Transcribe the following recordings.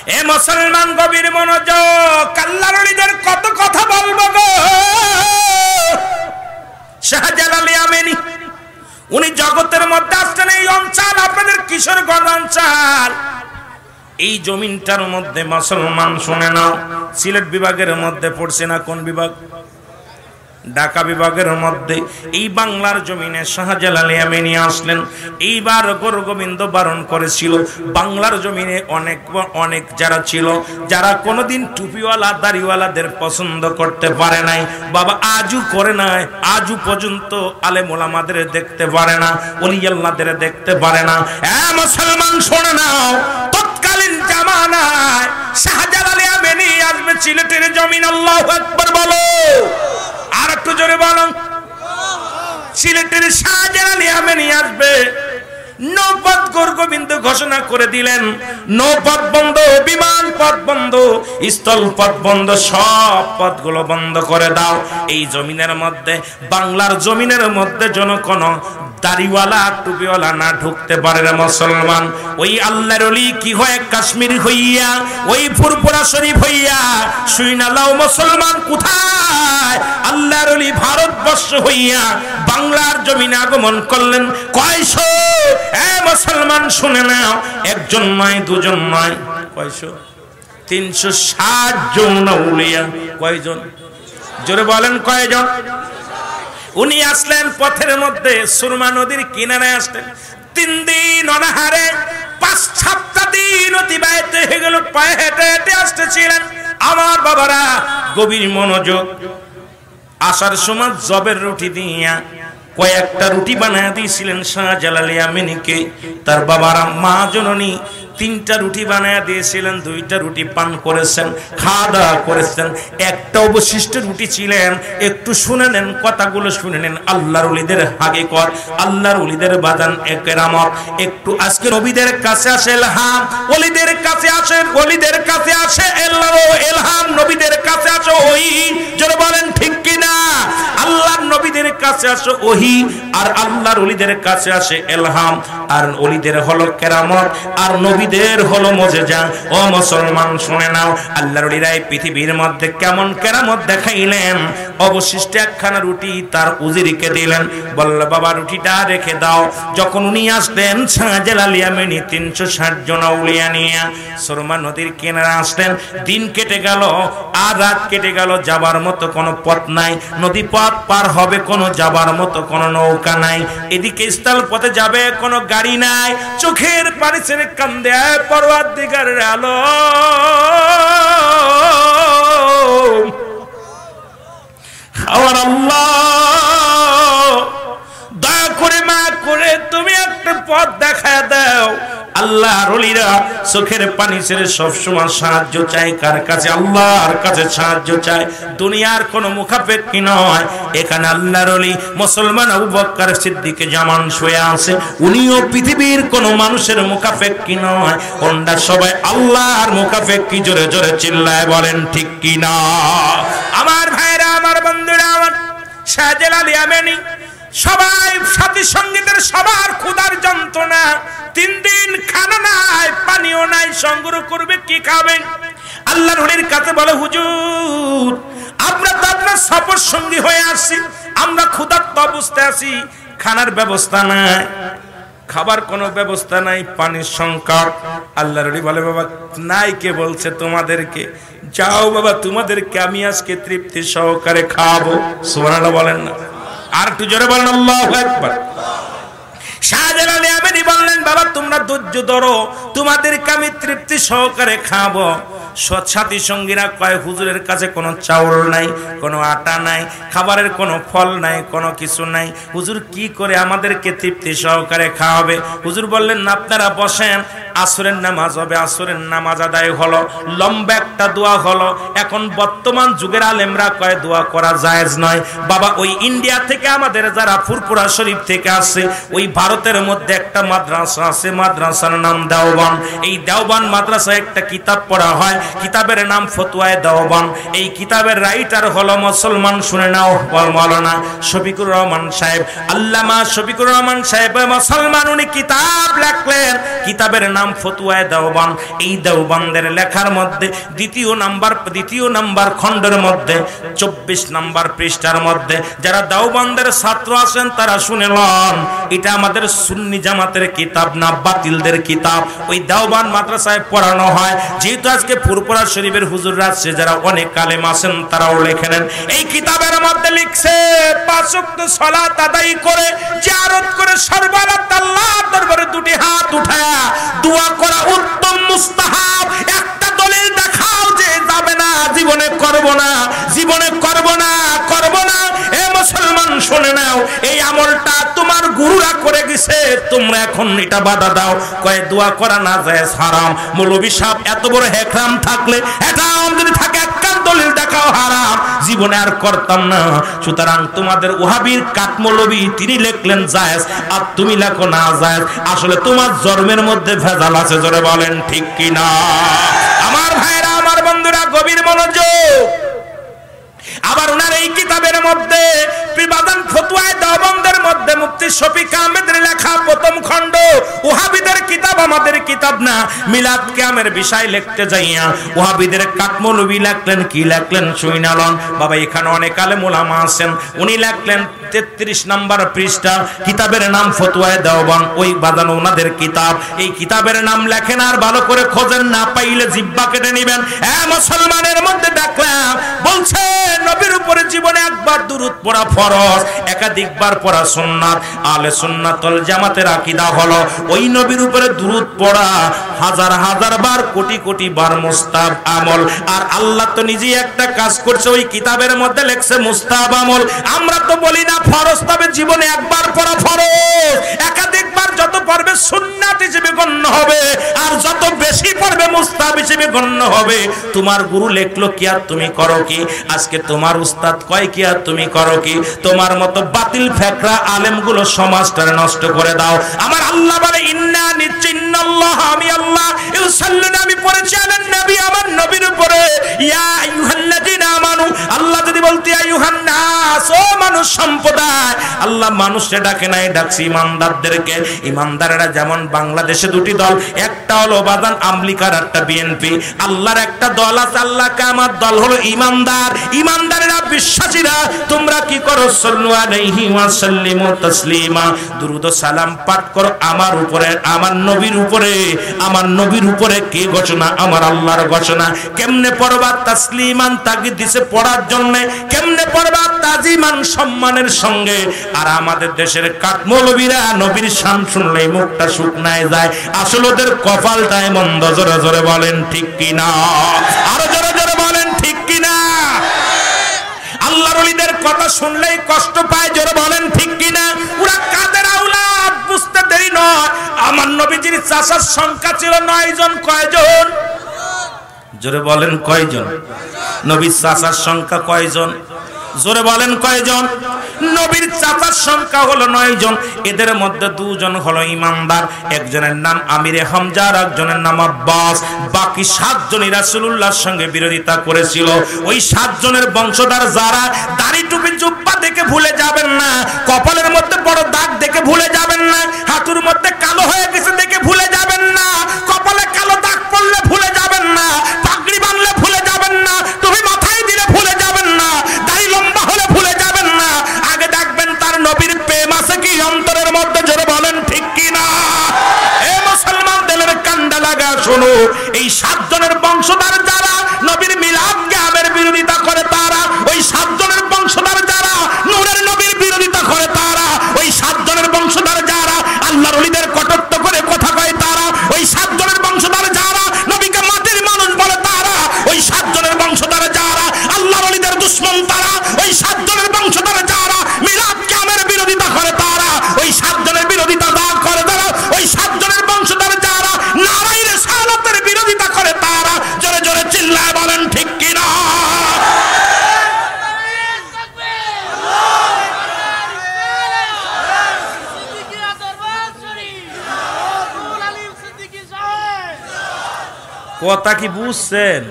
এ মুসলমান গভীর মনোযোগ, আল্লাহর ওলিদের কত কথা বলবো গো। শাহজালাল ইয়ামানি উনি জগতের মধ্যে আসছেন। এই অঞ্চল আপনাদের কিশোরগঞ্জ অঞ্চল, এই জমিনটার মধ্যে মুসলমান শুনে নাও, সিলেট বিভাগের মধ্যে পড়ছে না? কোন বিভাগ? ঢাকা বিভাগের মধ্যে। এই বাংলার জমিনে শাহজালাল ইয়ামানি আসলেন। এইবার গুরু গোবিন্দ বারণ করেছিল, বাংলার জমিনে অনেক যারা ছিল, যারা কোনোদিন টুপিওয়ালা দাড়িওয়ালাদের পছন্দ করতে পারে নাই, বাবা আজও করে নাই, আজও পর্যন্ত আলেম ওলামাদের দেখতে পারে না, ওলি আল্লাহদের দেখতে পারে না। মুসলমান শোনে নাও, তৎকালীন জামানায় শাহজালাল ইয়ামানি আসবে সিলেটের জমিন। আল্লাহু আকবার বলো, আর একটু জোরে বলো। সিলেটের শাহজালাল ইয়ামানি আসবে। নৌপথ গুরু গোবিন্দ ঘোষণা করে দিলেন, নৌপথ বন্ধ, বিমান পথ বন্ধ, স্থল পথ বন্ধ, সব পথগুলো বন্ধ করে দাও। এই জমিনের মধ্যে, বাংলার জমিনের মধ্যে যেন কোনো দাড়িওয়ালা টুপিওয়ালা না ঢুকতে পারে রে মুসলমান। ওই আল্লাহর ওলি কি হয় কাশ্মীর হইয়া, ওই ফুরফুরা শরীফ হইয়া, শুইনা লাও মুসলমান কোথায় আল্লাহর ওলি ভারতবর্ষ হইয়া বাংলার জমিনে আগমন করলেন। কয়শো? মুসলমান শুনে নাও, একজন নয়, দুজন নয়, কয়শো? 360 জন আউলিয়া। কয়জন? জোরে বলেন, কয়জন? উনি আসলেন পথের মধ্যে, সুরমা নদীর কিনারে আসলেন। 3 দিন অনাহারে, 5 দিন অতিবাহিত হয়ে গেল, পায়ে হেঁটে হেঁটে আসতেছিলেন। আমার বাবারা গভীর মনোযোগ, আসার সময় জবের রুটি দিয়া কয়েকটা রুটি বানায় দিয়েছিলেন শাহজালাল ইয়ামানিকে। তার বাবারা মা জননী 3টা রুটি বানায় দিয়েছিলেন, 2টা রুটি পান করেছেন, খাওয়া দাওয়া করেছেন। একটা অবশিষ্ট রুটি ছিলেন। একটু শুনে নেন, কথাগুলো শুনে নেন। আল্লাহর ওলিদের হাকিকত, আল্লাহর ওলিদের বাজান কেরামত। একটু আজকে নবীদের কাছে আসে ইলহাম, ওলিদের কাছে আসে, ওলিদের কাছে আসে ইলহাম, নবীদের কাছে আসে ওহী। যারা বলেন ঠিক কিনা? আল্লাহর নবীদের কাছে আসে ওহী, আর আল্লাহর ওলিদের কাছে আসে ইলহাম। আর ওলিদের হলো কেরামত, আর নবীদের হলো মুজিজা। ও মুসলমান শুনে নাও, আল্লাহর ওলিরা এই পৃথিবীর মধ্যে কেমন কেরামত দেখাইলেন। অবশিষ্ট একখানা রুটি তার উজিরিকে দিলেন, বলল বাবা রুটিটা রেখে দাও। যখন উনি আসলেন শাহজালাল ইয়ামানি 360 জন আউলিয়া নিয়ে সুরমা নদীর কিনারে আসলেন। দিন কেটে গেল, আর রাত কেটে গেল, যাবার মতো কোনো পথ নাই, নদী পথ পার হবে কোনো যাবার মতো কোনো নৌকা নাই, এদিকে স্থল পথে যাবে কোনো গাড়ি নাই। চোখের পানি ছেড়ে কান্দে পরওয়ারদিগারের আলো, আমার আল্লাহ দয়া করে মা করে তুমি একটা পথ দেখায় দাও। আল্লাহর ওলিরা চোখের পানি ছেড়ে সবসময় সাহায্য চায় কার কাছে? আল্লাহর কাছে সাহায্য চায়, দুনিয়ার কোনো মুখাপেক্ষী নয়। এখানে আল্লাহর ওলি মুসলমান আবু বকর সিদ্দিক জামান শুয়ে আছে, উনিও পৃথিবীর কোনো মানুষের মুখাপেক্ষী নয়। ওনারা সবাই আল্লাহর মুখাপেক্ষী। জোরে জোরে চিল্লায় বলেন ঠিক কিনা? আমার ভাইরা, আমার বন্ধুরা, আমার শাহজালাল ইয়ামানি সবাই সাথী সঙ্গীদের সবার ক্ষুধার যন্ত্রণা। 3 দিন খানা নাই, পানিও নাই, সংগ্রহ করবে কি খাবেন? আল্লাহর ওলির কাছে বলে হুজুর আমরা তো আপনার সফর সঙ্গী হয়ে আসছি, আমরা ক্ষুধার্ত অবস্থায় আছি, খানার ব্যবস্থা নাই, খাবার কোনো ব্যবস্থা নাই, পানির সংকট। আল্লাহর ওলি বলে বাবা নাই, কে বলছে তোমাদেরকে? যাও বাবা, তোমাদেরকে আমি আজকে তৃপ্তি সহকারে খাওয়াবো। সুবহানাল্লাহ বলেন না? আর একটু জোরে বলেন আল্লাহু আকবার। শাহজালাল ইয়ামানি বললেন বাবা তোমরা ধৈর্য ধরো, তোমাদেরকে আমি তৃপ্তি সহকারে খাবো। সাথী সঙ্গীরা কয় হুজুরের কাছে কোনো চাউল নাই, কোনো আটা নাই, খাবারের কোনো ফল নাই, কোনো কিছু নাই, হুজুর কি করে আমাদেরকে তৃপ্তি সহকারে খাওয়াবে? হুজুর বললেন আপনারা বসেন, আসরের নামাজ হবে, আসরের নামাজ আদায় হলো, লম্বা একটা দোয়া হলো। এখন বর্তমান যুগের আলেমরা কয় দোয়া করা জায়েজ নয়। বাবা ওই ইন্ডিয়া থেকে আমাদের যারা ফুরফুরা শরীফ থেকে আসছে, ওই ভারতের মধ্যে একটা মাদ্রাসা আছে, মাদ্রাসার নাম দেওবান। এই দেওবান মাদ্রাসায় একটা কিতাব পড়া হয়, কিতাবের নাম ফতোয়ায়ে দেওবান। এই কিতাবের রাইটার হলো মুসলমান, শুনে নাও, মাওলানা শফিকুর রহমান সাহেব। আল্লামা শফিকুর রহমান সাহেব মুসলমান, উনি কিতাব লেখলেন, কিতাবের নাম নাম ফতুয়ায়ে দেওবান। এই দেওবানদের লেখার মধ্যে দ্বিতীয় নাম্বার খণ্ডের মধ্যে 24 নাম্বার পৃষ্ঠার মধ্যে যারা দেওবানদের ছাত্র আছেন তারা শুনে লন, এটা আমাদের সুন্নি জামাতের কিতাব না, বাতিলদের কিতাব। ওই দেওবান মাদ্রাসায় পড়ানো হয়। যেহেতু আজকে ফুরফুরা শরীফের হুজুররা আছে, যারা অনেক আলেম আছেন তারাও লেখে নেন। এই কিতাবের মধ্যে লিখছে 5 ওয়াক্ত সালাত আদায় করে জিয়ারত করে সর্বরাত আল্লাহর দরবারে দুটি হাত উঠায়া দোয়া করা উত্তম মুস্তাহাব। একটা দলিল দেখাও যে যাবে না, জীবনে করব না, জীবনে করব না, করব না। এ মুসলমান শুনে নাও, এই আমলটা তোমার গুরুরা করে গেছে, তোমরা এখন এটা বাধা দাও। কয় দোয়া করা না যায় হারাম। মৌলভী সাহেব এত বড় হেকরাম থাকলে, এটা যদি থাকে একটা দলিল দেখাও হারাম, জীবনে আর করতাম না। সুতরাং তোমাদের ওহাবির কাট মৌলভী তিনি লিখলেন জায়েজ, আর তুমি লেখো না জায়েজ। আসলে তোমার জন্মের মধ্যে ভেজাল আছে, জোরে বলেন ঠিক কি না? আমার ভাইরা, আমার বন্ধুরা, গভীর মনোযোগ। আবার ওনার এই কিতাবের মধ্যে বিবাদন ফতোয়ায়ে দেওবন্দের মধ্যে মুফতি শফিক আহমেদের লেখা প্রথম খণ্ড, ওহাবিদের কিতাব, আমাদের কিতাব না। মিলাদ কিয়ামের বিষয় লিখতে যাইয়া ওহাবিদের কাটমৌলভী লিখলেন, কি লিখলেন শুনালন বাবা। এখানে অনেক আলেম ওলামা আছেন, উনি লিখলেন 33 নাম্বার পৃষ্ঠা, কিতাবের নাম ফতোয়ায়ে দেওবন্দ। ওই বাদান ওনাদের কিতাব। এই কিতাবের নাম লেখেন, আর ভালো করে খোঁজেন, না পাইলে জিহ্বা কেটে নেবেন। মুসলমানের মধ্যে দেখলাম বলছে নবীর উপরে জীবনে একবার দুরূদ পড়া ফরজ, একাধিকবার পড়া সুন্নাত। আহলে সুন্নাত ওয়াল জামাতের আকীদা হলো ওই নবীর উপরে দুরূদ পড়া হাজার হাজার বার, কোটি কোটি বার মুস্তাহাব আমল। আর আল্লাহ তো নিজেই একটা কাজ করছে, ওই কিতাবের মধ্যে লেখছে মুস্তাহাব আমল। আমরা তো বলি না ফরজ, তবে জীবনে একবার পড়া ফরজ, একাধিকবার যত পড়বে সুন্নাত হিসেবে গণ্য হবে, আর যত বেশি পড়বে মুস্তাহাব হিসেবে গণ্য হবে। তোমার গুরু লেখলো কি আর তুমি করো কি? আজকে তোমার উস্তাদ কয় কি আর তুমি করো কি? তোমার মতো বাতিল ফেকরা আলেমগুলো সমাজটা নষ্ট করে দাও। আমার আল্লাহ বলে ইন্না নিশ্চিন্নাল্লাহ, আমি আল্লাহ ইউসাল্লুনা, আমি পড়েছি আলান নবী, আমার নবীর উপরে, ইয়া আইয়ুহাল্লাযিনা আমানু। আল্লাহ যদি বলতে আইয়ুহান নাস, ও মানুষ সম্প্রদায়, আল্লাহ মানুষে ডাকে নাই, ডাকছে ইমানদারদেরকে। ইমানদারেরা যেমন বাংলাদেশে দুটি দল, একটা হলো বাদান আমলিকার, একটা বিএনপি। আল্লাহর একটা দল আছে, আল্লাহ আমার দল হলো ইমানদার। ইমানদারেরা, বিশ্বাসীরা, তোমরা কি করো? সাল্লু আলাইহি ওয়া সাল্লিমু তাসলিমা, দুরূদ ও সালাম পাঠ করো আমার উপরে, আমার নবীর উপরে। আমার নবীর উপরে কি ঘোষণা? আমার আল্লাহর ঘোষণা। কেমনে পড়বা? তাসলিমান, তাগিদ দিছে পড়ার জন্য। কেমনে পড়বা? তাজিমান, সম্মানের সঙ্গে। আর আমাদের দেশের কাঠমৌলবীরা নবীর শান শুনলেই মুখটা শুকনায় যায়। আসলে ওদের কপালটাই মন্দ, জোরে জোরে বলেন ঠিক কিনা? আরো জোরে জোরে বলেন ঠিক কিনা? আল্লাহর ওলিদের কথা শুনলেই কষ্ট পায়, জোরে বলেন ঠিক কিনা? ওরা কাদের আওলাদ বুঝতে দেরি নয়। আমার নবীজির চাচার সংখ্যা ছিল 9 জন। কয়জন? জোরে বলেন কয়জন? নবীর চাচার সংখ্যা কয়জন? জোরে বলেন কয়জন? নবীর চাচার সংখ্যা হলো 9 জন। এদের মধ্যে 2 জন হলো ইমানদার, একজনের নাম আমিরে হামজা আর একজনের নাম আব্বাস। বাকি 7 জনই রাসূলুল্লাহর সঙ্গে বিরোধিতা করেছিল। ওই 7 জনের বংশধর যারা, দাড়ি টুপি জুব্বা দেখে ভুলে যাবেন না, কপালের মধ্যে বড় দাগ দেখে ভুলে যাবেন না, হাঁটুর মধ্যে কালো হয়ে গেছে দেখে ভুলে যাবেন না, কপালে কালো দাগ পড়লে ভুলে যাবেন না, পাগড়ি বাঁধলে ভুলে যাবেন না, তুমি মাথায় দিলে ভুলে যাবেন না, দাড়ি লম্বা হলে ভুলে যাবেন না। আগে দেখবেন তার নবীর প্রেম আছে কি অন্তরের মধ্যে, জোরে বলেন ঠিক কি না? এ মুসলমান দিলের কান্ডা লাগা শোনো, এই 7 জনের বংশধর যারা নবীর মিলাদ কিয়ামের বিরোধিতা করে, তারা ওই 7 জনের বংশধর যারা নূরের নবীর বিরোধিতা করে, তারা ওই 7 জনের বংশধর যারা আল্লাহর ওলিদের কটাক্ষ করে কথা কয়, তারা ওই 7 জনের বংশধর যারা নবীকে মাটির মানুষ বলে, তারা ওই 7 জনের বংশধর যারা আল্লাহর ওলিদের দুশমন, তারা ওই 7 জনের বংশধর যারা মিলাদ কিয়ামের বিরোধিতা করে, তারা ওই 7 জনের বিরোধিতা করে, তারা ওই 7 জনের বংশধর যারা নারায়ে রিসালাতের বিরোধিতা করে, তারা জোরে জোরে চিল্লায় বলেন ঠিক কি না? কথা কি বুঝছেন?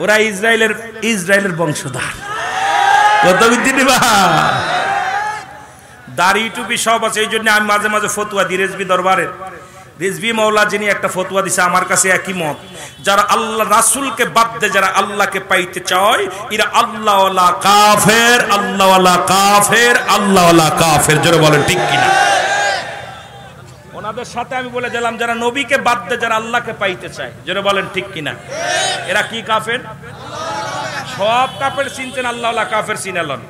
ওরা ইসরায়েলের বংশধর। কত বিদ্যুৎ দাড়ি টুপি সব আছে। এই জন্য আমি মাঝে মাঝে ফতুয়া দিই রেজবি দরবারের। রিজভি মাওলা যিনি একটা ফতোয়া দিছে আমার কাছে একই মত, যারা আল্লাহ রাসূলকে বাদ দিয়ে যারা আল্লাহকে পাইতে চায় এরা আল্লাহ ওয়ালা কাফের, আল্লাহ ওয়ালা কাফের, আল্লাহ ওয়ালা কাফের। জোরে বলেন ঠিক কিনা? ওনাদের সাথে আমি বলে দিলাম যারা নবীকে বাদ দিয়ে যারা আল্লাহকে পাইতে চায়, জোরে বলেন ঠিক কিনা? এরা কি কাফের? সব কাফের চিনতেন, আল্লাহ ওয়ালা কাফের চিনালেন।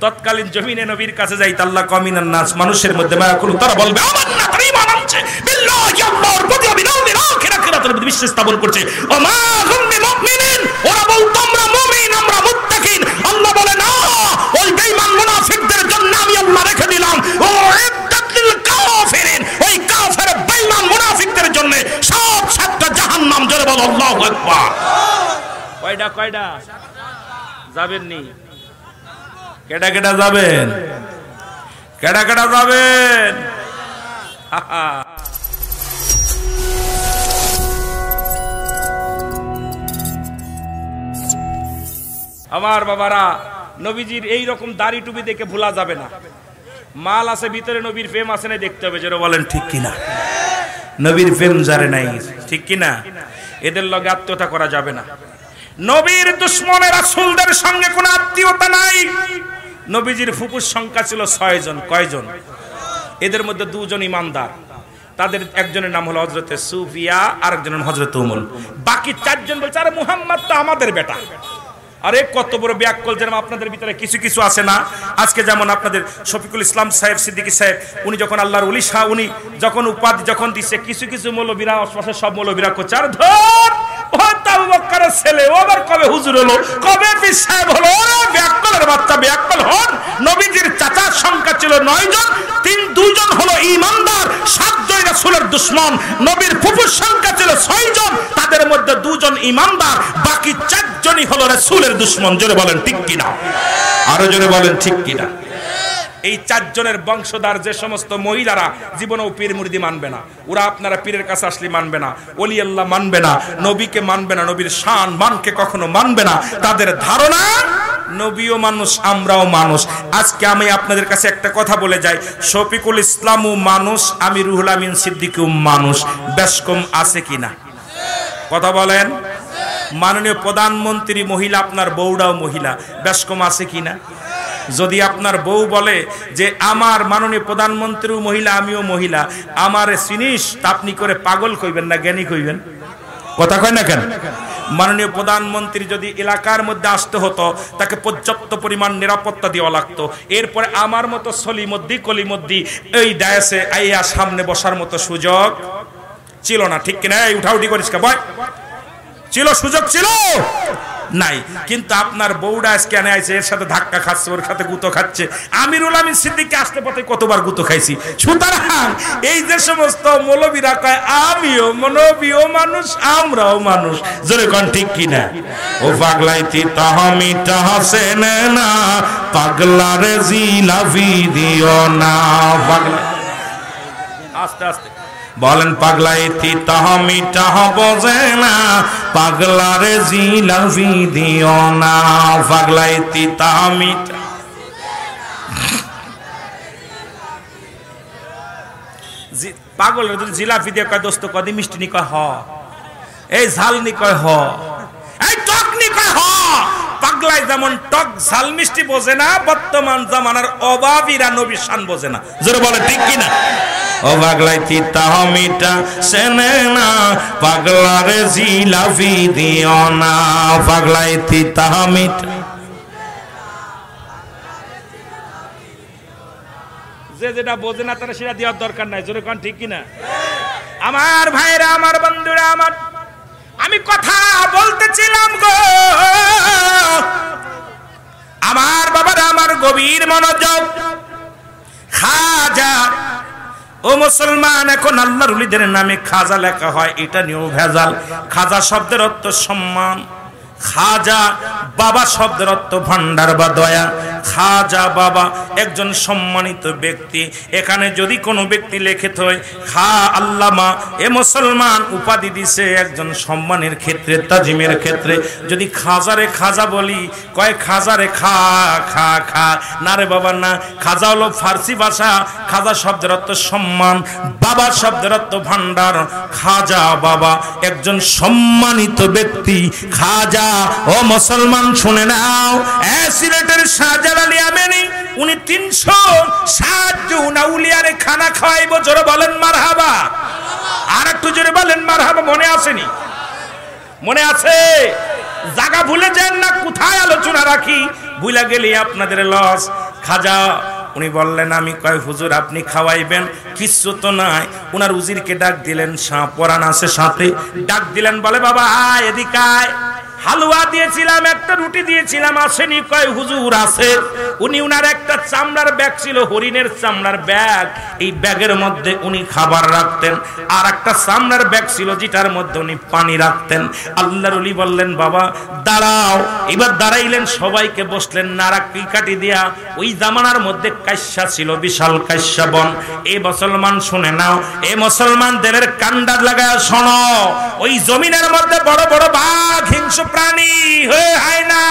তৎকালীন জমিনে নবীর কাছে যাইতে আল্লাহ কমিনান নাস, মানুষের মধ্যে মায়া করুন, তারা বলবে আমান্না তারা ঈমান আনছে বিল্লাহি আল্লাহর প্রতি বিল আখিরাতের প্রতি বিশ্বাস স্থাপন করছে। ও মা হুম বিমুমিনিন, ওরা বলতো আমরা মুমিন, আমরা মুত্তাকিন। আল্লাহ বলে না, ওই বেঈমান মুনাফিকদের জন্য আমি আল্লাহ রেখে দিলাম ও ইদ্দাতুল কাফিরিন, ওই কাফের বেঈমান মুনাফিকদের জন্য সব সাতটা জাহান্নাম। জোরে বল আল্লাহু আকবার। কয়টা কয়টা যাবেন নি? কেডা কেডা যাবেন? কেডা কেডা যাবেন? আমার বাবারা, নবীজির এই রকম দাড়ি টুপি দেখে ভোলা যাবে না। মাল আছে ভিতরে, নবীর প্রেম আছে না দেখতে হবে। যারা বলেন ঠিক কিনা? নবীর প্রেম যারে নাই, ঠিক কিনা? এদের লগে আত্মীয়তা করা যাবে না। নবীর দুশ্মনের রাসূলদের সঙ্গে কোনো আত্মীয়তা নাই। নবীজির ফুফুর সংখ্যা ছিল 6 জন। কয়জন? এদের মধ্যে 2 জন ইমানদার, তাদের একজনের নাম হলো হযরতে সুফিয়া, আরেকজনের নাম হযরত উমর। বাকি 4 জন বলছে আরে মুহাম্মদ তো আমাদের বেটা। আরে কত বড় ব্যাককল! যেরকম আপনাদের ভিতরে কিছু কিছু আছে না, আজকে যেমন আপনাদের শফিকুল ইসলাম সাহেব, সিদ্দিকী সাহেব, উনি যখন আল্লাহর ওলি শাহ, উনি যখন উপাধি যখন দিচ্ছে, কিছু কিছু মৌলবীরা আশপাশে সব মৌলবীরা করছে আর ধর ও আবু বকরের ছেলে, ও আবার কবে হুজুর হলো, কবে পীর সাহেব হলো। ওরে ব্যাককলের বাচ্চা, ব্যাককল হন। নবীজির চাচার সংখ্যা ছিল 9 জন, 2 জন হলো ঈমানদার, 7 জন রাসূলের দুশমন। নবীর ফুফুর সংখ্যা ছিল 6 জন, তাদের মধ্যে 2 জন ঈমানদার, বাকি 4 জনই হলো রাসূলের দুশমন। জোরে বলেন ঠিক কিনা? আরো জোরে বলেন ঠিক কিনা? এই 4 জনের বংশধর যে সমস্ত মহিলারা জীবনেও পীর মুরিদি মানবে না, ওরা আপনারা পীরের কাছে আসলে মানবে না, ওলি আল্লাহ মানবে না, নবীকে মানবে না, নবীর শান মানকে কখনো মানবে না। তাদের ধারণা নবীও মানুষ, আমরাও মানুষ। আজকে আমি আপনাদের কাছে একটা কথা বলে যাই, শফিকুল ইসলামও মানুষ, আমি রুহুল আমিন সিদ্দিকীও মানুষ। বেশকম আছে কিনা? কথা বলেন। মাননীয় প্রধানমন্ত্রী মহিলা, আপনার বউটাও মহিলা, বেশকম আছে কিনা? যদি আপনার বউ বলে যে আমার মাননীয় প্রধানমন্ত্রীও মহিলা, আমিও মহিলা, আমারে চিনিস, তা আপনি করে পাগল কইবেন না জ্ঞানী কইবেন? কথা কয় না কেন? মাননীয় প্রধানমন্ত্রী যদি এলাকার মধ্যে আসতে হতো, তাকে পর্যাপ্ত পরিমাণ নিরাপত্তা দেওয়া লাগতো। এরপরে আমার মতো সলিমদ্দি কলিমদ্দি এই ডায়াসে আইয়া সামনে বসার মতো সুযোগ ছিল না, ঠিক কিনা? এই উঠাউঠি করিস কা বয়, ছিল সুযোগ ছিল নাই। কিন্তু আপনার বউরা আজকে আনে আইছে, এর সাথে ধাক্কা খাচ্ছে, ওর সাথে গুতো খাচ্ছে। আমিরুল আমিন সিদ্দিকী আসতে পথে কতবার গুতো খাইছি। সুতরাং এই যে সমস্ত মৌলবীরা কয় আমিও নবীও মানুষ, আমরাও মানুষ, জোরে কোন ঠিক কিনা? ও পাগলাইতি তাহামি তাহাসেন না, পাগলারে জিলাফি দিও না। পাগলা আস্তে আস্তে বলেন, পাগলাইতি তাহামি তাহা বোঝে না, পাগলারে জিলাফি দিও না। পাগলাইতি তাহামি পাগলের যদি জিলাফি দিয়ে কয় দোস্ত কদি মিষ্টি নি কয় হ, এই ঝাল নি কয় হ, এই টক নি কয় হ। পাগলাই যেমন টক ঝাল মিষ্টি বোঝে না, বর্তমান জামানার অভাবীরা নবীর শান বোঝে না। জোরে বলে ঠিক কিনা? ও পাগলাইতি তাহমিটা সেনে না, পাগলারে জিলাফি দিও না। পাগলাইতি তাহমিটা, যে যেটা বোঝে না তারা সেটা দেওয়ার দরকার নাই। জোরে কোন ঠিক কিনা? আমার ভাইরা, আমার বন্ধুরা, আমার আমি কথা বলতেছিলাম গো আমার বাবারা, আমার গভীর মনোযোগ। খাজা, ও মুসলমান, এখন আল্লাহর ওলিদের নামে খাজা লেখা হয়, এটা নিয়েও ভেজাল। খাজা শব্দের অর্থ সম্মান, খাজা বাবা শব্দের অর্থ ভান্ডার বা দয়া। খাজা বাবা একজন সম্মানিত ব্যক্তি। এখানে যদি কোনো ব্যক্তি লেখিত হয় খা আল্লামা, এ মুসলমান উপাধি দিছে একজন সম্মানের ক্ষেত্রে, তাজিমের ক্ষেত্রে। যদি খাজারে খাজা বলি, কয় খাজারে খা খা খা, না রে বাবা না। খাজা হলো ফার্সি ভাষা, খাজা শব্দের অর্থ সম্মান, বাবা শব্দের অর্থ ভান্ডার। খাজা বাবা একজন সম্মানিত ব্যক্তি। খাজা ও মুসলমান শুনে নাও, সিলেটের শাহজালাল ইয়ামানি উনি 360 জন আউলিয়ারে খানা খাওয়াইব। জোরে বলেন মারহাবা। আর একটু জোরে বলেন মারহাবা। মনে আসেনি? মনে আছে? জায়গা ভুলে যান না, কোথায় আলোচনা রাখি, ভুলে গেলে আপনাদের লস। খাজা উনি বললেন আমি, কয় হুজুর আপনি খাওয়াইবেন? কিছু তো নাই। উনার উজিরকে ডাক দিলেন, সাপ পরান আছে সাথে, ডাক দিলেন, বলে বাবা আয় এদিকে আয়। হালুয়া দিয়েছিলাম, একটা রুটি দিয়েছিলাম, আসেনি? কয় হুজুর আছে। উনি উনার একটা চামড়ার ব্যাগ ছিল, হরিণের চামড়ার ব্যাগ, এই ব্যাগের মধ্যে উনি খাবার রাখতেন। আর একটা চামড়ার ব্যাগ ছিল যেটার মধ্যে উনি পানি রাখতেন। আল্লাহর ওলি বললেন বাবা দাঁড়াও। এবার দাঁড়াইলেন, সবাইকে বসলেন, নারা কাটি দিয়া। ওই জামানার মধ্যে কাশ্যা ছিল, বিশাল কাশ্যা বন। এ মুসলমান শুনে নাও, এ মুসলমান দেলের কান্ডার লাগায় শোনো, ওই জমিনের মধ্যে বড় বড় বাঘ, হিংস্র প্রাণী হয়ে হয় না,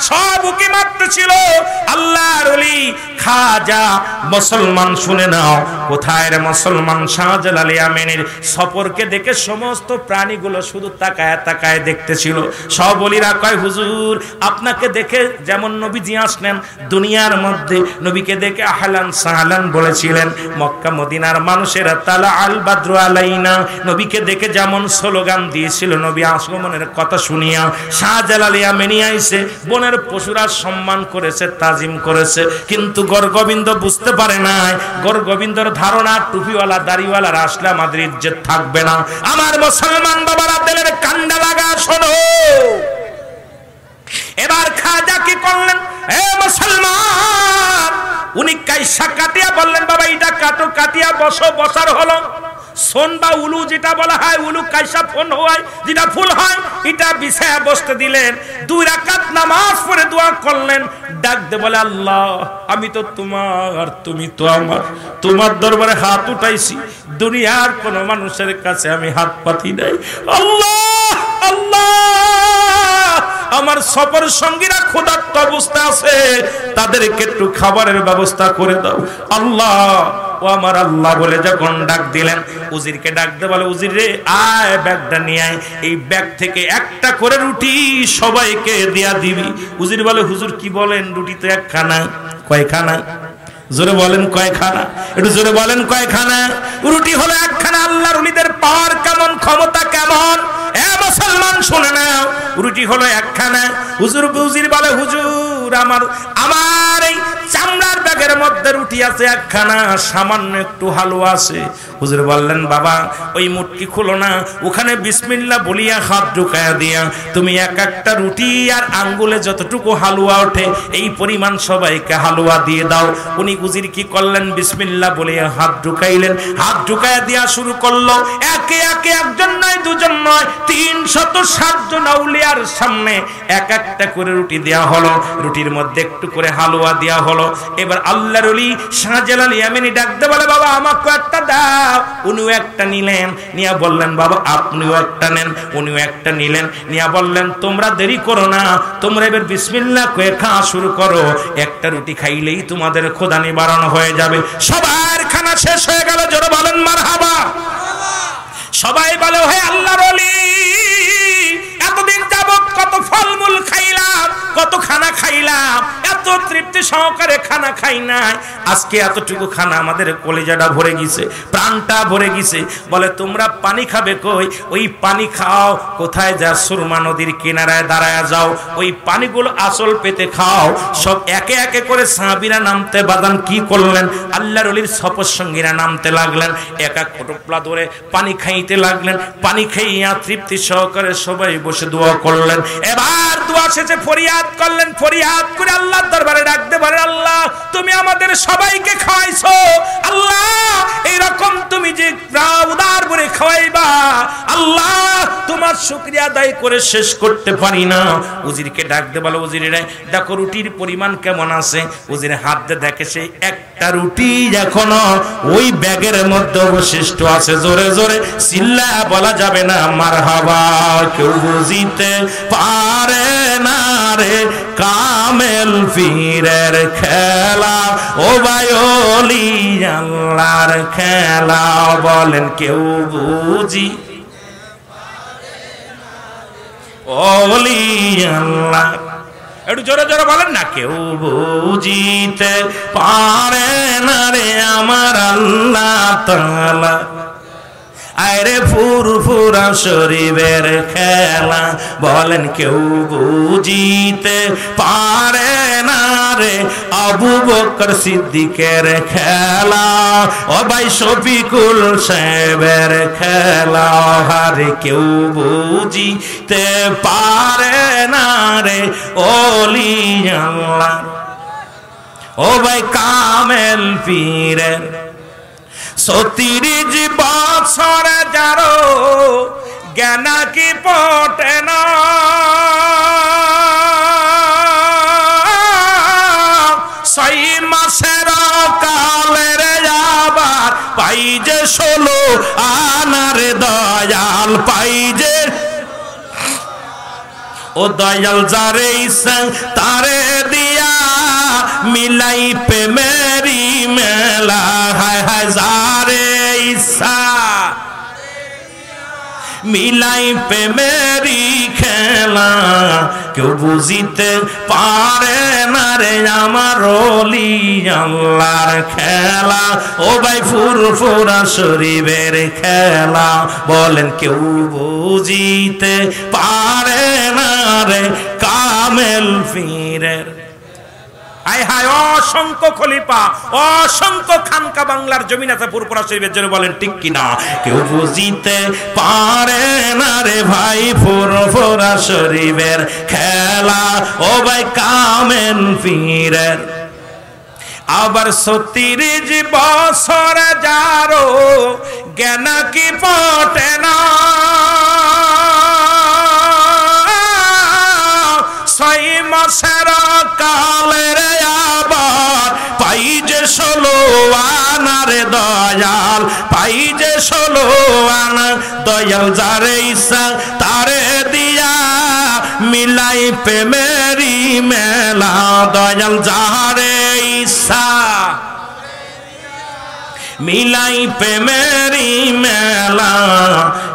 সব উকি মাত্র ছিল। আল্লাহর ওলি খাজা মুসলমান শুনে নাও, কোথায় রে মুসলমান? শাহজালাল ইয়ামানির সফরকে দেখে সমস্ত প্রাণীগুলো শুধু তাকায় তাকায় দেখতেছিল। সব ওলিরা কয় হুজুর আপনাকে দেখে যেমন নবীজি আসলেন দুনিয়ার মধ্যে, নবীকে দেখে আহলান সাহলান বলেছিলেন। মক্কা মদিনার মানুষেরা তালা আল বাদরু আলাইনা, নবীকে দেখে যেমন স্লোগান দিয়েছিল নবী আগমনের কথা শুনিয়া, শাহজালাল ইয়ামানি আইছে, বনের পশুরা সম্মান করেছে, তাজিম করেছে। কিন্তু গর্গোবিন্দ বুঝতে পারে নাই, গর্গোবিন্দর ধারণা টুপিওয়ালা দাড়িওয়ালার আসলে আমাদের ইজ্জত থাকবে না। আমার মুসলমান বাবারা দিলের কান্ডা লাগা শোনো। এবার খাজা কি করলেন? এ মুসলমান, উনি কাইসা কাটিয়া বললেন বাবা এটা কাটো, কাটিয়া বসো। বসার হলো সোন বা উলু যেটা বলা হয়, উলু কাইসা ফোন হয় যেটা ফুল হয়, এটা বিছায়া বসতে দিলেন। 2 রাকাত নামাজ পড়ে দোয়া করলেন, ডাক দে বলে আল্লাহ আমি তো তোমার, তুমি তো আমার, তোমার দরবারে হাত উঠাইছি, দুনিয়ার কোন মানুষের কাছে আমি হাত পাতি নাই। আল্লাহ আল্লাহ, আমার সফর সঙ্গীরা ক্ষুধার্ত অবস্থা আছে, তাদেরকে একটু খাবারের ব্যবস্থা করে দাও আল্লাহ। ও আমার আল্লাহ বলে যখন ডাক দিলেন, উজিরকে ডাক দে বলে উজির রে আয়, ব্যাগটা নিয়ে আয়, এই ব্যাগ থেকে একটা করে রুটি সবাইকে দিয়া দিবি। উজির বলে হুজুর কি বলেন, রুটি তো একখানা। কয়খানা? জোরে বলেন কয়খানা? একটু জোরে বলেন কয়খানা? রুটি হলো একখানা। আল্লাহর ওলিদের পাওয়ার কেমন, ক্ষমতা কেমন? এ মুসলমান শুনে নাও, রুটি হলো একখানা। হুজুর উজির বলে হুজুর আমার এই চামড়ার ব্যাগের মধ্যে রুটি আছে একখানা, সামান্য একটু হালুয়া আছে। হুজুর বললেন বাবা ওই মুটকি খুলো না, ওখানে বিসমিল্লাহ বলিয়া হাত ঢুকায়া দিয়া তুমি এক একটা রুটি আর আঙ্গুলে যতটুকু হালুয়া ওঠে এই পরিমাণ সবাইকে হালুয়া দিয়ে দাও। উনি উজির কি করলেন? বিসমিল্লাহ বলিয়া হাত ঢুকাইলেন, হাত ঢুকায়া দিয়া শুরু করলো। একে একে একজন নয়, দুজন নয়, 360 জন আউলিয়ার সামনে এক একটা করে রুটি দেয়া হলো, রুটির মধ্যে একটু করে হালুয়া দেয়া হলো। এবার আল্লাহর ওলি শাহজালাল ইয়ামানি ডাকতে বলে বাবা আমাকে একটা দাও। উনিও একটা নিলেন, নিয়া বললেন বাবা আপনিও একটা নেন। উনিও একটা নিলেন, নিয়া বললেন তোমরা দেরি করো না, তোমরা এবার বিসমিল্লাহ কয়ে খাওয়া শুরু করো, একটা রুটি খাইলেই তোমাদের ক্ষুধা নিবারণ হয়ে যাবে। সবার খানা শেষ হয়ে গেল, জোরে বলেন মারহাবা। সবাই বলে হে আল্লাহর ওলি এতদিন যাবত কত ফলমূল খাইলাম, কত খানা খাইলাম, এত তৃপ্তি সহকারে খানা খাই নাই, আজকে এতটুকু খানা আমাদের কলিজাটা ভরে গেছে, প্রাণটা ভরে গেছে। বলে তোমরা পানি খাবে কই? ওই পানি খাও, কোথায় যা সুরমা নদীর কিনারায় দাঁড়ায় যাও, ওই পানিগুলো আসল পেতে খাও। সব একে একে করে সাহাবীরা নামতে বাদান কি করলেন? আল্লাহর ওলির সফর সঙ্গীরা নামতে লাগলেন, এক এক টোপলা ধরে পানি খাইতে লাগলেন। পানি খাইয়া তৃপ্তি সহকারে সবাই বসে দোয়া করলেন। এবার দোয়া শেষে ফরিয়াদ করলেন, ফরিয়াদ করে আল্লাহর দরবারে ডাকতে পারে আল্লাহ তুমি আমাদের সবাইকে খাওয়াইছো, আল্লাহ এইরকম তুমি যে উদার করে খাওয়াইবা, আল্লাহ তুমি নামাজ শুকরিয়া আদায় করে শেষ করতে পারি না। উজিরকে ডাক দে, বলো উজির রে দেখো রুটির পরিমাণ কেমন আছে। উজির হাত দিয়ে দেখে সেই একটা রুটি এখনো ওই ব্যাগের মধ্যে অবশিষ্ট আছে। জোরে জোরে চিল্লা বলা যাবে না মারহাবা। কেউ বুঝিতে পারে না রে কামেল পীরের খেলা, ও ভাই ওলি আল্লাহর খেলা। বলেন কেউ বুঝি ওলি আল্লাহ, একটু জোরে জোরে বলেন না। কেউ বুঝিতে পারে না রে আমার আল্লাহ তাআলা, আরে ফুরফুরা শরীফের খেলা। বলেন কেউ বুঝিতে পারে না রে আবু বকর সিদ্দিকের খেলা, ও ভাই শফিকুল সাহেবের খেলা। আরে কেউ বুঝিতে পারে না রে ওলি আল্লাহ, ও ভাই কামেল পীরের। ৩৬ বছর যারো জ্ঞান কি পটে না, ৬ মাসের কালের আবার পাই যে ১৬ আনার দয়াল, পাই যে ও দয়াল যারে ইচ্ছা তারে দিয়া মিলাই পে মেরি মেলা। হায় হায় যারে ইচ্ছা মিলাই পে মেরি খেলা, কেউ বুঝিতে পারে না রে আমার ওলি আল্লাহর খেলা, ও ভাই ফুরফুরা শরীফের খেলা। বলেন কেউ বুঝিতে পারে না রে কামেল পীরের। হায় হায় অসংখ্য খলিফা, অসংখ্য খানকা বাংলার জমিন আছে ফুরফুরা শরীফের জন্য। বলেন ঠিক কিনা? কেউ বুঝিতে পারে না রে ভাই ফুরফুরা শরীফের খেলা, ও ভাই কামেল পীরের। আবার ৩৬ বছর যারো জ্ঞান কি পটে না, ৬ মাসের কালের আবার পাই যে ১৬ আনার দয়াল, পাই যে ১৬ আনা দয়াল যারে ইচ্ছা তারে দিয়া মিলাই পে মেরি মেলা। দয়াল যারে ইচ্ছা মিলাই পে মেরি মেলা,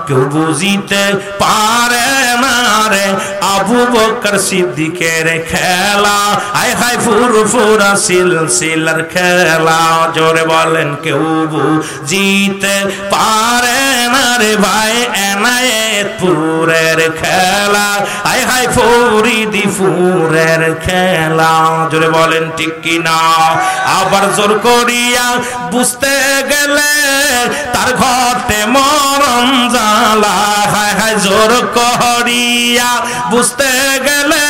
কেউ বুঝিতে পারে না রে আবু বকর সিদ্দিকের খেলা। আয় হায় ফুরফুরা সিলসিলার খেলা। জোরে বলেন কেউ বুঝিতে পারে না রে ভাই এনায়েতপুরের খেলা। আয় হায় ফরিদপুরের খেলা। জোরে বলেন ঠিক কিনা? আবার জোর করিয়া বুঝতে গেলে তার ঘটে মরণ জ্বালা। হায় হায় জোর করিয়া বুঝতে গেলে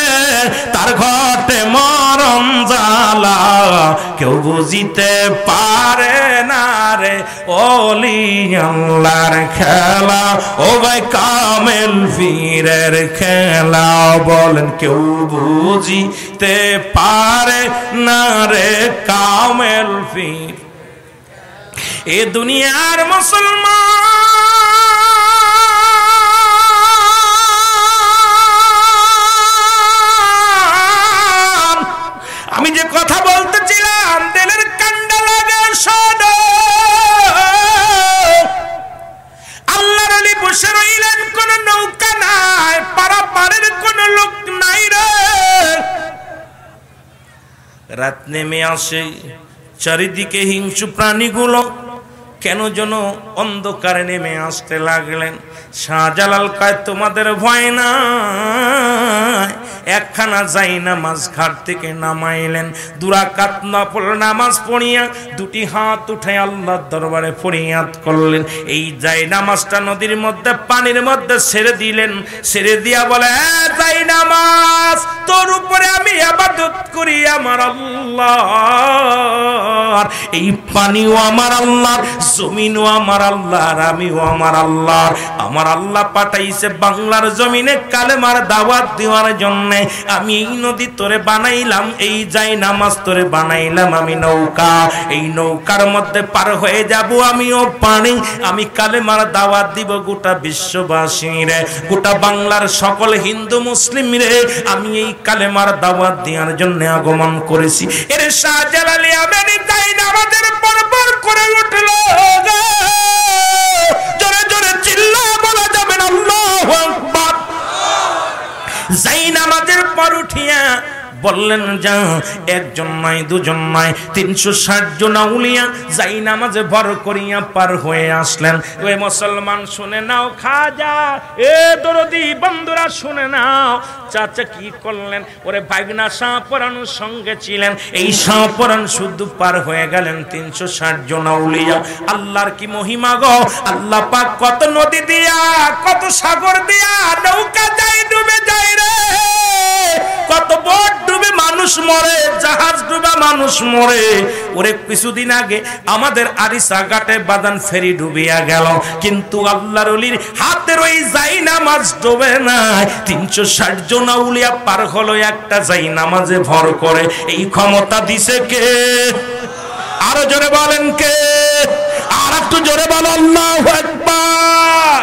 তার ঘটে মরণ জ্বালা, কেউ বুঝিতে পারে না রে ওলি আল্লাহর খেলা, ও ভাই কামেল পীরের খেলা। বলেন কেউ বুঝিতে পারে না রে কামেল পীর। এ দুনিয়ার মুসলমান, আমি যে কথা বলতেছিলাম দিলের কান্ডা লাগে শোনো। আল্লাহর ওলি বসে রইলেন, কোন নৌকা নাই, পারাপারের কোন লোক নাই রে। রাত নেমে আসে, চারিদিকে হিংস্র প্রাণীগুলো কেন যেন অন্ধকারে নেমে আসতে লাগলেন। শাহজালাল কয় তোমাদের ভয় নাই, একখানা যাই নামাজ ঘাট থেকে নামাইলেন, 2 রাকাত নফল নামাজ পড়িয়া 2টি হাত উঠে আল্লাহর দরবারে ফরিয়াদ করলেন। এই যাই নামাজটা নদীর মধ্যে পানির মধ্যে ছেড়ে দিলেন। ছেড়ে দিয়া বলে, যাই নামাজ, তোর উপরে আমি ইবাদত করি আমার আল্লাহর। এই পানিও আমার আল্লাহর, জমিনও আমার আল্লাহর, আমিও আমার আল্লাহর। আমার আল্লাহ পাঠাইছে বাংলার জমিনে কালেমার দাওয়াত দেওয়ার জন্য। আমি এই নদী তোরে বানাইলাম, এই যাই নামাজ তোরে বানাইলাম আমি নৌকা। এই নৌকার মধ্যে পার হয়ে যাব আমিও পানি। আমি কালেমার দাওয়াত দিব গোটা বিশ্ববাসীর, গোটা বাংলার সকল হিন্দু মুসলিম রে আমি এই কালেমার দাওয়াত দেওয়ার জন্য আগমন করেছি। এর শাহজালাল ইয়ামানি যাই নামাজের পরপর করে উঠল। জোরে জোরে চিল্লা বলা যাবে না আল্লাহু আকবার। যাই নামাজের পর উঠিয়া বললেন, যা একজন নয় দুজন নয় 360 জন আউলিয়া যাই নামাজে ভর করিয়া পার হয়ে আসলেন। ওই মুসলমান শুনে নাও, খাজা এ দরদি বন্ধুরা শুনে নাও, চাচা কি করলেন? ওরে ভাগনা শাহপরানুর সঙ্গে ছিলেন, এই শাহপরান শুদ্ধ পার হয়ে গেলেন 360 জন আউলিয়া। আল্লাহর কি মহিমা গো! আল্লাহ পাক কত নদী দিয়া, কত সাগর দিয়া নৌকা যাই ডুবে যায় রে, কত বোট ডুবে মানুষ মরে, জাহাজ ডুবে মানুষ মরে। ওরে কিছুদিন আগে আমাদের আরিসা ঘাটে বাদান ফেরি ডুবিয়া গেল, কিন্তু আল্লাহর ওলির হাতের ওই যাই নামাজ ডুবে না। 360 জন আউলিয়া পার হলো একটা যাই নামাজে ভর করে। এই ক্ষমতা দিছে কে? আরো জোরে বলেন কে? আর একটু জোরে বলো আল্লাহু আকবার।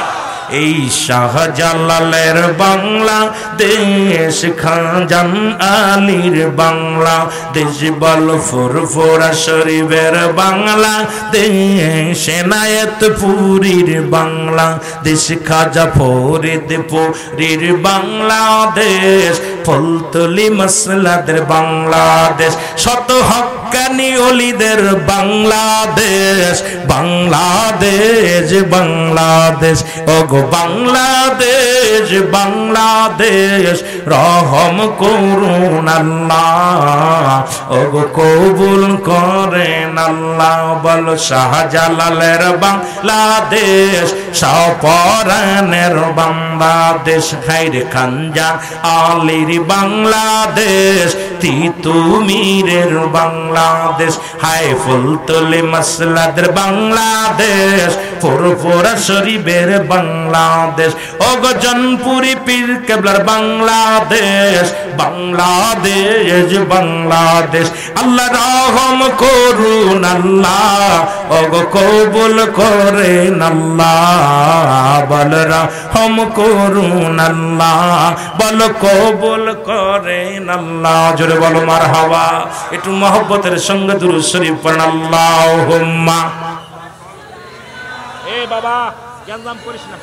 এই শাহজালালের বাংলা দেশ, খাজান আলীর বাংলা দেশ, বল ফুরফুরা শরীফের বাংলা দেশ, এনায়েতপুরীর বাংলা দেশ, খাজা ফরিদপুরীর বাংলাদেশ, ফুলতলি মাসলাদের বাংলাদেশ, শত হক্কানি ওলিদের বাংলাদেশ, বাংলাদেশ বাংলাদেশ। ওগো বাংলাদেশ বাংলাদেশ, রহম করুন আল্লাহ, ওগো কবুল করেন আল্লাহ। বল শাহজালালের বাংলাদেশ, শাহপরানের বাংলাদেশ, খাইর খানজান আলীর বাংলাদেশ, তিতুমিরের বাংলাদেশ, হায় ফুলতলি মাসলাদের বাংলাদেশ, ফুরফুরা শরীফের বাংলাদেশ, ওগো জনপুরি পীর কেবলার বাংলাদেশ, বাংলাদেশ বাংলাদেশ। আল্লাহ রহম করুন আল্লাহ, ওগো কবুল করেন আল্লাহ। বল রহম করুন আল্লাহ, বল কবুল করেন আল্লাহ। জোরে বলো মারহাবা। একটু মহব্বতের সঙ্গে দুরূদ শরীফ পড়েন আল্লাহুম্মা। এ বাবা জ্ঞানদাম করিস না।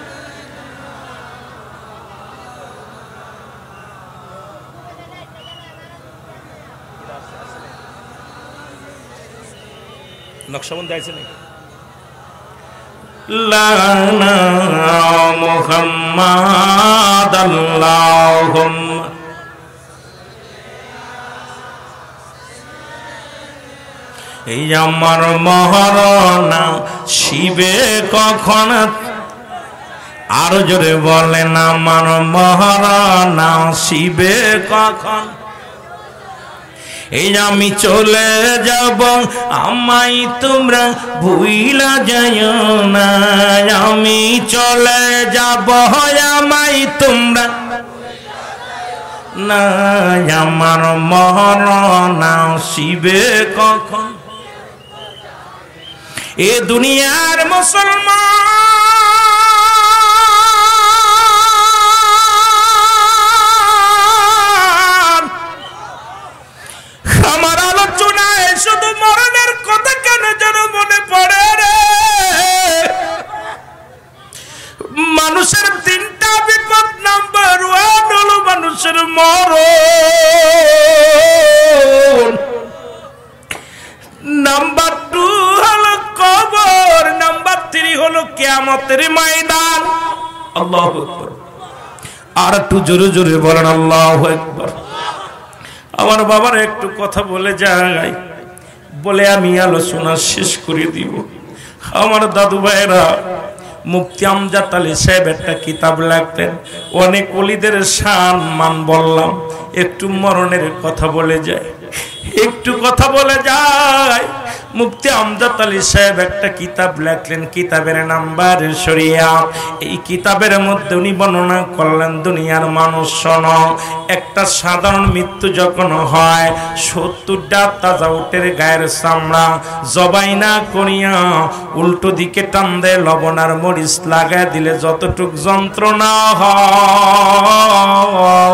নকশবন্দি আছে নাকি? লানা মুহাম্মাদ আল্লাহুম্মা। এই আমার মহারণা শিবে কখন, আরো জোরে বলেন আমার মহারণা শিবে কখন। এই আমি চলে যাব, আমাই তোমরা ভুইলা যাইও না। আমি চলে যাব, আমাই তোমরা না। আমার মহারণা শিবে কখন। এ দুনিয়ার মুসলমান, আমার আলোচনায় শুধু মরণের কথা কেন যেন মনে পড়ে রে। মানুষের 3টা বিপদ, নাম্বার 1 হলো মানুষের মরণ, নাম্বার 2 হলো কবর, নাম্বার 3 হলো কিয়ামতের ময়দান। আল্লাহু আকবার। আর একটু জোরে জোরে বলেন আল্লাহু আকবার। আমার বাবার একটু কথা বলে যাই, বলে আমি আলোচনা শেষ করে দিব। আমার দাদু ভাইরা মুফতি আমজাদ আলী সাহেব একটা কিতাব লিখতেন, অনেক ওলিদের শান মান বললাম, একটু মরণের কথা বলে যায়, একটু কথা বলে যায়। মুফতি আমজাদ আলী সাহেব একটা কিতাব লিখলেন, কিতাবের নাম্বার শরিয়া। এই কিতাবের মধ্যে উনি বর্ণনা করলেন, দুনিয়ার মানুষ শোনো, একটা সাধারণ মৃত্যু যখন হয় 70টা তাজা উটের গায়ের চামড়া জবাই না করিয়া উল্টো দিকে টান দেয়, লবণ আর মরিচ লাগায় দিলে যতটুক যন্ত্রণা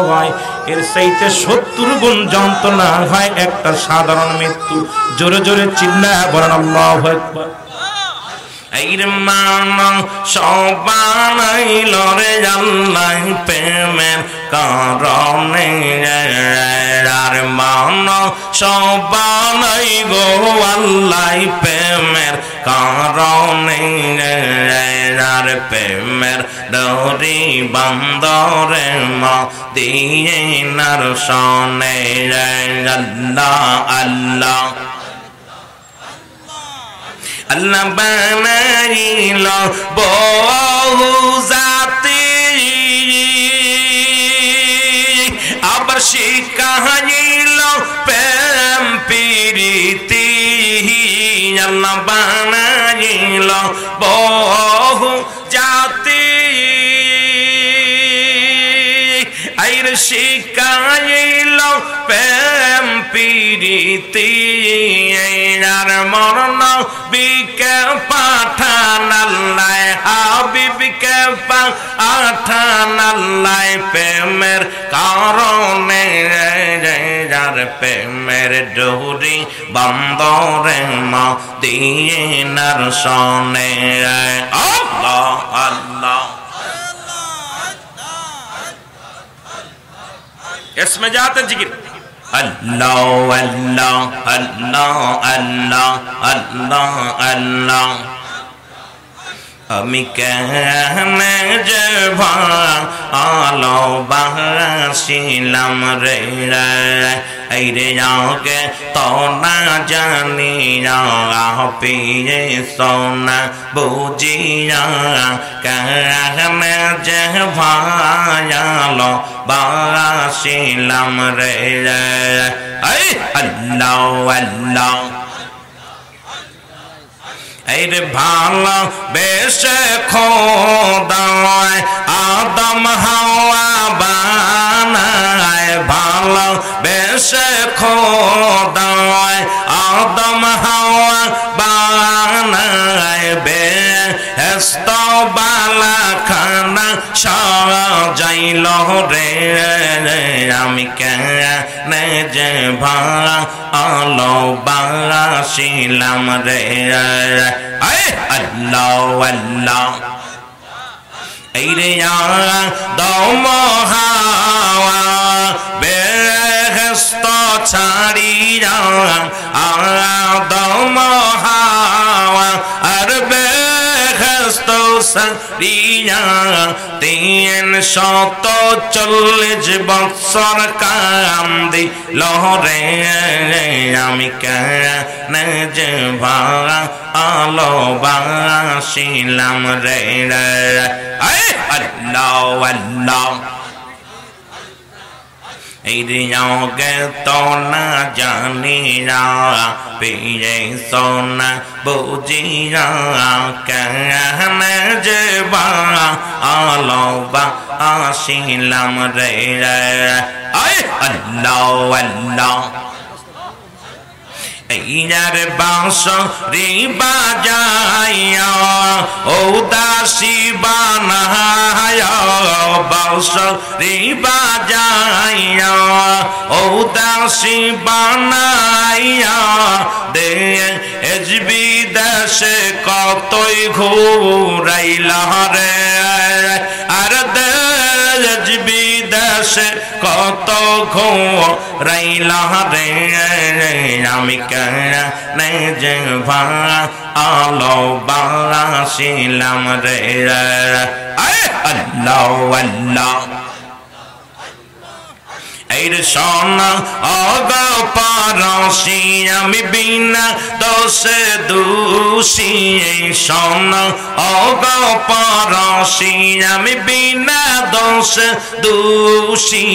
হয় এর চাইতে 70 গুণ যন্ত্রণা হয় একটা সাধারণ মৃত্যু। জোরে জোরে চিল্লায়া বলেন আল্লাহু আকবার। এর মানুষ বানাইল রে আল্লাহ প্রেমের কারণে, আর মানুষ বানাই গো আল্লাহ প্রেমের কারণে, আর প্রেমের ডোরি বন্দরে মদিনার সনে। আল্লাহ আল্লাহ আল্লাহ বানাইল বহু জাতি, আবার শিখাইল প্রেম প্রীতি। আল্লাহ বানাইল বহু জাতি, আইর শিখাইল প্রেম প্রীতি। আর মরণ বিকে পাঠান আল্লাহ, হাবিবকে পাঠান আল্লাহ প্রেমের কারণে, যার প্রেমের ডোরি বন্দরে মদিনার সনে। আল্লাহ আল্লাহ इसमें जाते जिक्र अल्लाह अल्लाह अल्लाह अल्लाह अल्लाह अल्लाह। আমি কেমনে যে ভালো বাসিলাম রে, এই রে আগে তো না জানি পিয়ে সোনা বুঝিয়া, কেমনে যে ভালো বাসিলাম রে। আল্লাহ আল্লাহ এর ভালো বেশে খোদায় আদম হাওয়া বানায়, ভালো বেশে খোদায় আদম হাওয়া বানায়, বেহেশত বালা খানা সাজাইল রে। আমি কেনে যে ভালো বাসিলাম রে। আল্লাহ আল্লাহ এই রে দম হাওয়া বেহেশত ছাড়িয়া, দম হাওয়া আর বেহেশত ছাড়িয়া 340 বছর কান্দিল রে। আমি কেনে যে ভালো বাসিলাম রে। আল্লাহ আল্লাহ এই গে তো না জানিয়া পেয়ে সোনা বুঝিয়া, কেনে যে ভালো বাসিলাম রে। আল্লাহ আল্লাহ ইয়ার বাঁশরি বাজাইয়া ও দাসী বানায়া, বাঁশরি বাজাইয়া ও দাসী বানাইয়া, দেশ বিদেশে কতই ঘুরাইলা রে। আর দেশ বিদেশে কত ঘুরাইলা রে। আমি কেনে যে ভালো বাসিলাম রে। আল্লাহ আল্লাহ এর সোনা ওগো পরশি আমি বিনা দোষে দোষী এই সোনা ওগো পরশি আমি বিনা দোষে দোষী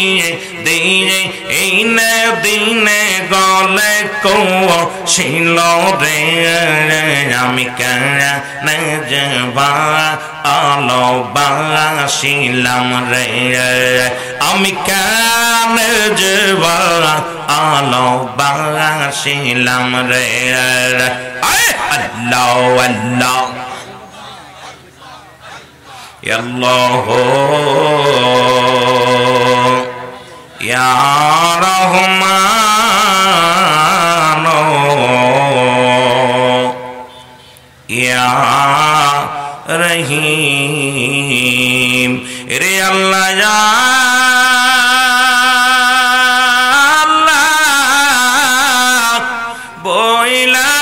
দিয়ে এই নে দিনে গলে কো শিল রে আমি কেন যাবা আলো বাসিলাম রে আমি কেন যাবা আলো বাসিলাম রে আল্লাহ আল্লাহ আল্লাহ ইয়া রহমান ইয়া রহিম রে আল্লাহ ইয়া আল্লাহ বইলা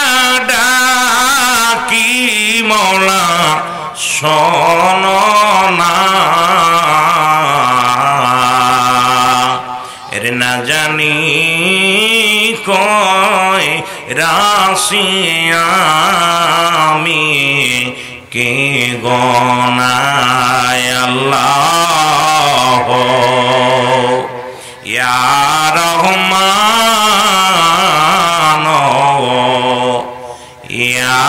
ডাকি মওলা শোনো না রে না জানি কয় রাশিয়ামি কে গনায় আল্লাহ ইয়া রহমান ইয়া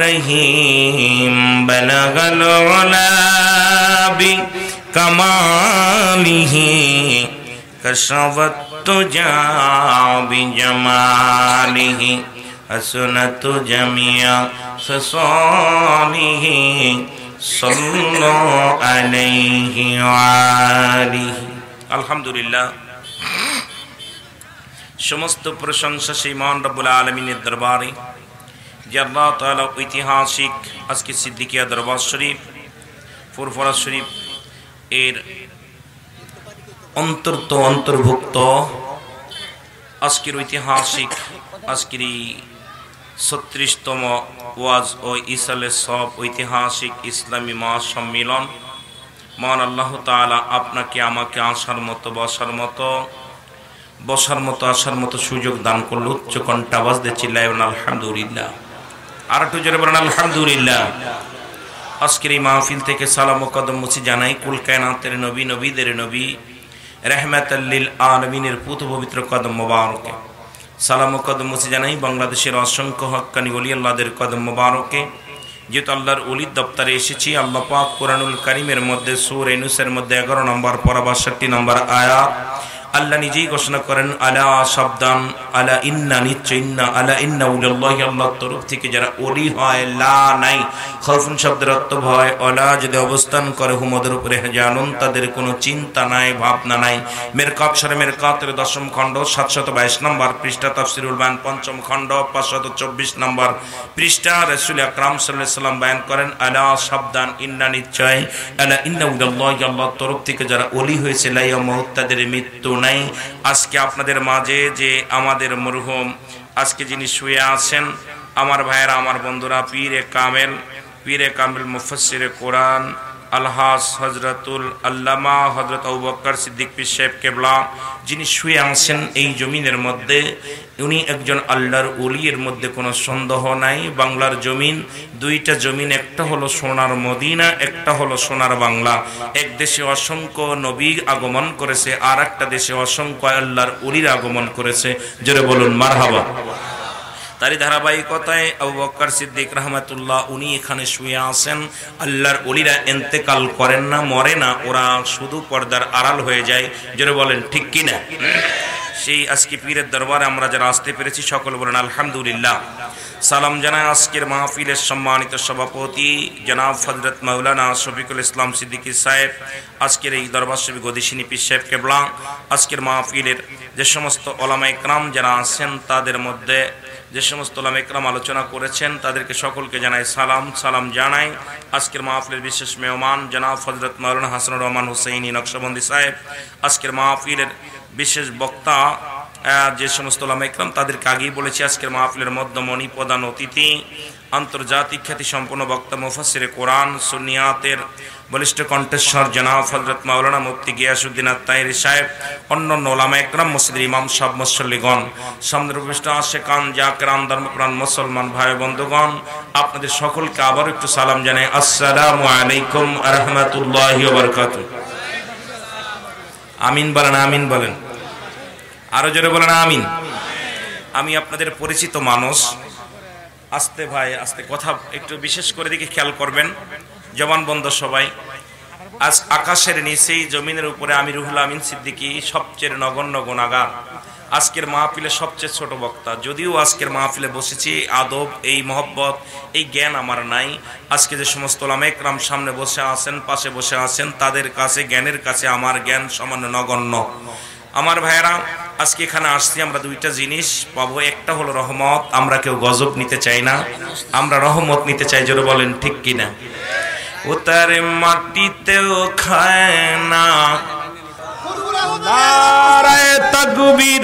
রহিম বলগল উলাবি কমালিহি কশবত তুজা বিজমালিহি حسنت جميع خصاله صلوا عليه وآله আলহামদুলিল্লাহ সমস্ত প্রশংসা সেই মহান রব্বুল আলামিনের দরবারে যে আল্লাহ তাআলা ঐতিহাসিক আজকে সিদ্দিকিয়া দরবার শরীফ ফুরফুরা শরীফ এর অন্তর্ভুক্ত আজকের ঐতিহাসিক আজকের 36তম ওয়াজ ও ইসালের সব ঐতিহাসিক ইসলামী মহাসম্মিলন মহান আল্লাহ তাআলা আপনাকে আমাকে আসার মতো বসার মতো আসার মতো সুযোগ দান করল। উচ্চ কণ্ঠে আওয়াজ দিয়ে চিল্লায় আলহামদুলিল্লাহ। আর একটু জোরে বলেন আলহামদুলিল্লাহ। আজকের এই মাহফিল থেকে সালাম ও কদম মুছি জানাই কুল কায়নাতের নবী নবীদের নবী রাহমাতাল লিল আলামিনের পুত পবিত্র কদম মোবারকে। সালাম ও কদম মুছি জানাই বাংলাদেশের অসংখ্য হক্কানি ওলি আল্লাহদের কদম মোবারকে। যেহেতু আল্লাহর ওলির দপ্তরে এসেছি, আল্লাহ পাক কোরআনুল কারীমের মধ্যে সূরা ইউনূসের মধ্যে 11 নম্বর পারা 62 নম্বর আয়াত আল্লাহ নিজেই ঘোষণা করেন আলা সাবধান আলা ইন্না নিশ্চয় ইন্না আলা ইন্না উলিল্লাহি আল্লাহর তরফ থেকে যারা ওলি হয় লা নাই খাউফুন শব্দের অর্থ ভয়, ওলা যদি অবস্থান করে হুমদের উপরে জানুন তাদের কোনো চিন্তা নাই ভাবনা নাই। মেরকাত সূরা মেরকাতের 10ম খণ্ড 722 নম্বর পৃষ্ঠা তাফসীরুল বায়ান 5ম খণ্ড 524 নম্বর পৃষ্ঠা রাসূল আকরাম সাল্লাল্লাহু আলাইহি সাল্লাম বয়ান করেন আলা সাবধান ইন্না নিশ্চয় আলা ইন্না উলিল্লাহি আল্লাহর তরফ থেকে যারা ওলি হয়েছে লা ইয়ামুত তাদের মৃত্যু নাই। আজকে আপনাদের মাঝে যে আমাদের মরহুম আজকে যিনি শুয়ে আছেন আমার ভাইয়েরা আমার বন্ধুরা পীরে কামেল মুফাসসিরে কোরআন আলহাজ হযরতুল আল্লামা হযরত আবু বকর সিদ্দিক পীর সাহেব কেবলা যিনি শুয়ে আছেন এই জমিনের মধ্যে, উনি একজন আল্লাহর ওলির মধ্যে কোনো সন্দেহ নাই। বাংলার জমিন দুইটা জমিন, একটা হলো সোনার মদিনা, একটা হলো সোনার বাংলা। এক দেশে অসংখ্য নবী আগমন করেছে, আর একটা দেশে অসংখ্য আল্লাহর ওলির আগমন করেছে। জোরে বলুন মারহাবা। তারই ধারাবাহিকতায় আবু বকর সিদ্দিক রাহমাতুল্লাহ উনি এখানে শুয়ে আছেন। আল্লাহর ওলিরা ইন্তেকাল করেন না, মরে না, ওরা শুধু পর্দার আড়াল হয়ে যায়। জোরে বলেন ঠিক কিনা? সেই আজকে পীরের দরবারে আমরা যারা আসতে পেরেছি সকল বলেন আলহামদুলিল্লাহ। সালাম জানাই আজকের মাহফিলের সম্মানিত সভাপতি জনাব হযরত মাওলানা শফিকুল ইসলাম সিদ্দিকী সাহেব, আজকের এই দরবার শরীফ গদিশিনী পীর সাহেব কেবলা, আজকের মাহফিলের যে সমস্ত ওলামায়ে কেরাম যারা আছেন তাদের মধ্যে যে সমস্ত ওলামায়ে কেরাম আলোচনা করেছেন তাদেরকে সকলকে জানাই সালাম জানাই। আজকের মাহফিলের বিশেষ মেহমান জনাব হযরত মাওলানা হাসানুর রহমান হুসাইনি নকশবন্দি সাহেব, আজকের মাহফিলের বিশেষ বক্তা যে সমস্ত ওলামা ইকরাম তাদেরকে আগেই বলেছি আজকের মাহফিলের মধ্যমণি প্রধান অতিথি আন্তর্জাতিক খ্যাতি সম্পন্ন বক্তা মুফাসসিরে কোরআন সুন্নিয়াতের বলিষ্ঠ কণ্ঠস্বর জনাব হযরত মাওলানা মুফতি গিয়াসউদ্দিন আত-তাহেরি সাহেব, অন্যান্য ওলামা ইকরাম, মসজিদের ইমাম সাহেব, মুসল্লিগণ, সামনের উপবিষ্ট আশিকান জাকিরান ধর্মপ্রাণ মুসলমান ভাই বন্ধুগণ, আপনাদের সকলকে আবার একটু সালাম জানাই। আসসালামু আলাইকুম ওয়া রাহমাতুল্লাহি ওয়া বারাকাতুহু। আমিন বলেন, আমিন বলেন, আরো জোরে বলেন আমিন। আমি আপনাদের পরিচিত মানুষ। আস্তে ভাই আস্তে কথা একটু বিশেষ করে দিকে খেয়াল করবেন, জবান বন্ধ সবাই। আজ আকাশের নিচেই জমিনের উপরে আমি রুহুল আমিন সিদ্দিকী সবচেয়ে নগণ্য গুনাহগার, আজকের মাহফিলে সবচেয়ে ছোট বক্তা। যদিও আজকের মাহফিলে বসেছি, আদব, এই মহব্বত, এই জ্ঞান আমার নাই। আজকে যে সমস্ত ওলামা ইকরাম সামনে বসে আছেন, পাশে বসে আছেন, তাদের কাছে জ্ঞানের কাছে আমার জ্ঞান সামান্য নগণ্য। আমার ভাইয়েরা, আজকে এখানে আসছি আমরা দুইটা জিনিস পাবো। একটা হলো রহমত। আমরা কেউ গজব নিতে চাই না, আমরা রহমত নিতে চাই। জোরে বলেন ঠিক কিনা? উতারে মাটিতেও খায় না, নারায়ে তাকবীর,